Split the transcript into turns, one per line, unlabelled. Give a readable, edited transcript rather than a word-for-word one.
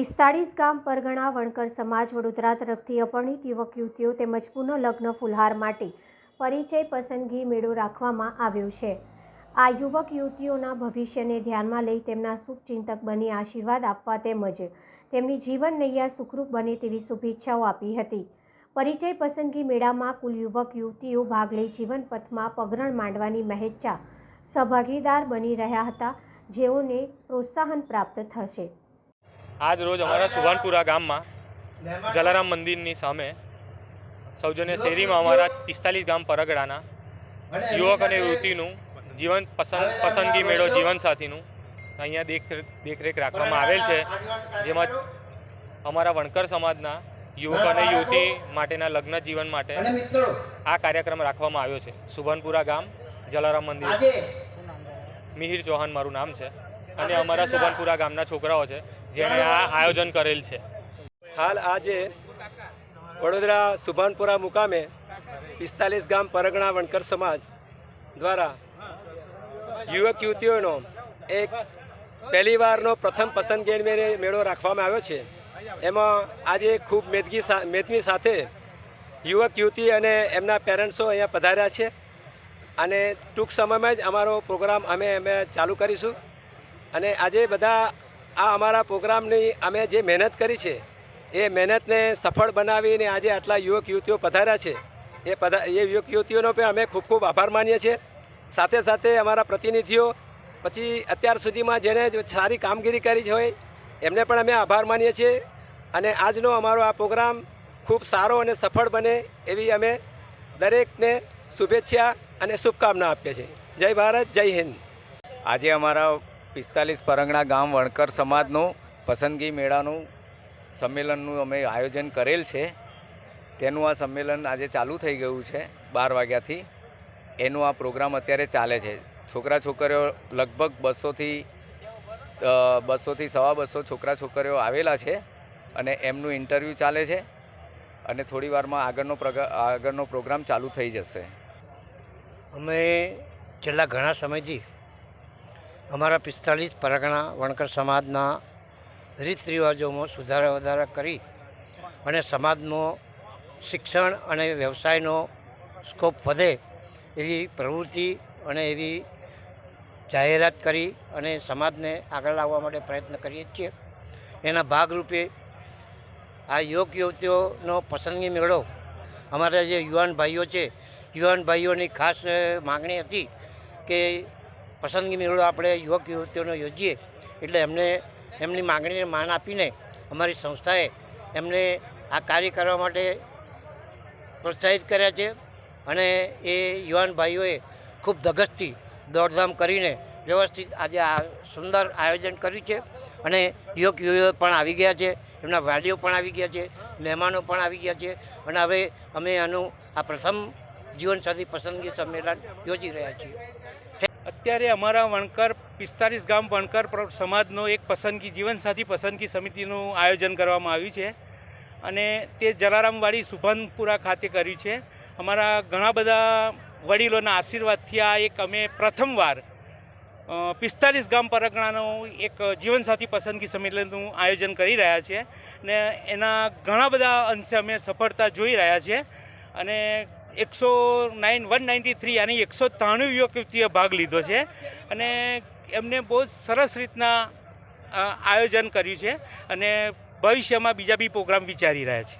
45 ગામ પરગણા વણકર સમાજ વડોદરા તરફથી અપરિણીત યુવક યુવતીઓ તેમજ પુનઃલગ્ન ફુલહાર માટે પરિચય પસંદગી મેળો રાખવામાં આવ્યો છે। આ યુવક યુવતીઓના ભવિષ્યને ધ્યાનમાં લઈ તેમના શુભચિંતક બની આશીર્વાદ આપવા તેમજ તેમની જીવન નૈયા સુખરૂપ બને તેવી શુભેચ્છાઓ આપી હતી। પરિચય પસંદગી મેળામાં કુલ યુવક યુવતીઓ ભાગ લઈ જીવન પથમાં પગરણ માંડવાની મહેચ્છા સહભાગીદાર બની રહ્યા હતા, જેઓને પ્રોત્સાહન પ્રાપ્ત થશે।
આજ રોજ અમારા સુભાનપુરા ગામમાં જલારામ મંદિરની સામે સૌજન્ય શેરીમાં અમારા 45 ગામ પરગડાના યુવક અને યુવતીનું જીવન પસંદગી મેળો જીવનસાથીનું અહીંયા દેખરેખ રાખવામાં આવેલ છે, જેમાં અમારા વણકર સમાજના યુવક અને યુવતી માટેના લગ્ન જીવન માટે આ કાર્યક્રમ રાખવામાં આવ્યો છે। સુભાનપુરા ગામ જલારામ મંદિર, મિહિર ચૌહાણ મારું નામ છે અને અમારા સુભાનપુરા ગામના છોકરાઓ છે જેણે આ આયોજન કરેલ છે।
હાલ આજે વડોદરા સુભાનપુરા મુકામે 45 ગામ પરગણા વણકર સમાજ દ્વારા યુવક યુવતીઓનો એક પહેલીવારનો પ્રથમ પસંદગી મેળો રાખવામાં આવ્યો છે। એમાં આજે ખૂબ મેદની સાથે યુવક યુવતી અને એમના પેરેન્ટ્સો અહીંયા પધાર્યા છે અને ટૂંક સમયમાં જ અમારો પ્રોગ્રામ અમે ચાલુ કરીશું। અને આજે બધા આ અમારા પ્રોગ્રામની અમે જે મહેનત કરી છે એ મહેનતને સફળ બનાવીને આજે આટલા યુવક યુવતીઓ પધાર્યા છે એ યુવક યુવતીઓનો પણ અમે ખૂબ ખૂબ આભાર માનીએ છીએ। સાથે સાથે અમારા પ્રતિનિધિઓ પછી અત્યાર સુધીમાં જેણે સારી કામગીરી કરી હોય એમને પણ અમે આભાર માનીએ છીએ અને આજનો અમારો આ પ્રોગ્રામ ખૂબ સારો અને સફળ બને એવી અમે દરેકને શુભેચ્છા અને શુભકામના આપીએ છીએ। જય ભારત, જય હિન્દ।
આજે અમારા 45 પરગણા ગામ વણકર સમાજનું પસંદગી મેળાનું સંમેલનનું અમે આયોજન કરેલ છે। તેનું આ સંમેલન આજે ચાલુ થઈ ગયું છે 12 વાગ્યાથી। એનું આ પ્રોગ્રામ અત્યારે ચાલે છે। છોકરા છોકરીઓ લગભગ 200થી 250 છોકરા છોકરીઓ આવેલા છે અને એમનું ઇન્ટરવ્યૂ ચાલે છે અને થોડી વારમાં આગળનો પ્રોગ્રામ ચાલુ થઈ જશે।
અમે છેલ્લા ઘણા સમયથી અમારા 45 પરગણા વણકર સમાજના રીત રિવાજોમાં સુધારા વધારા કરી અને સમાજમાં શિક્ષણ અને વ્યવસાયનો સ્કોપ વધે એવી પ્રવૃત્તિ અને એવી જાહેરાત કરી અને સમાજને આગળ લાવવા માટે પ્રયત્ન કરીએ છીએ। એના ભાગરૂપે આ યુવક યુવતીઓનો પસંદગી મેળો અમારા જે યુવાન ભાઈઓ છે, યુવાન ભાઈઓની ખાસ માગણી હતી કે પસંદગી મેળો આપણે યુવક યુવતીઓનો યોજીએ, એટલે એમની માગણીને માન આપીને અમારી સંસ્થાએ એમને આ કાર્ય કરવા માટે પ્રોત્સાહિત કર્યા છે અને એ યુવાન ભાઈઓએ ખૂબ ધગશથી દોડધામ કરીને વ્યવસ્થિત આજે આ સુંદર આયોજન કર્યું છે અને યુવક યુવતીઓ પણ આવી ગયા છે, એમના વાલીઓ પણ આવી ગયા છે, મહેમાનો પણ આવી ગયા છે અને હવે અમે આનું આ પ્રથમ જીવનસાથી પસંદગી સંમેલન યોજી રહ્યા છીએ।
અત્યારે અમારા વણકર 45 ગામ વણકર સમાજનો એક જીવનસાથી પસંદગી સમિતિનું આયોજન કરવામાં આવ્યું છે અને તે જલારામવાડી સુભાનપુરા ખાતે કર્યું છે। અમારા ઘણા બધા વડીલોના આશીર્વાદથી આ એક અમે પ્રથમવાર 45 ગામ પરગણાનો એક જીવનસાથી પસંદગી સંમેલનનું આયોજન કરી રહ્યા છીએ ને એના ઘણા બધા અંશે અમે સફળતા જોઈ રહ્યા છીએ અને 193 યાની 193 યુવક યુવતીઓએ ભાગ લીધો છે અને એમને બહુ સરસ રીતના આયોજન કર્યું છે અને ભવિષ્યમાં બીજા બી પ્રોગ્રામ વિચારી રહ્યા છે।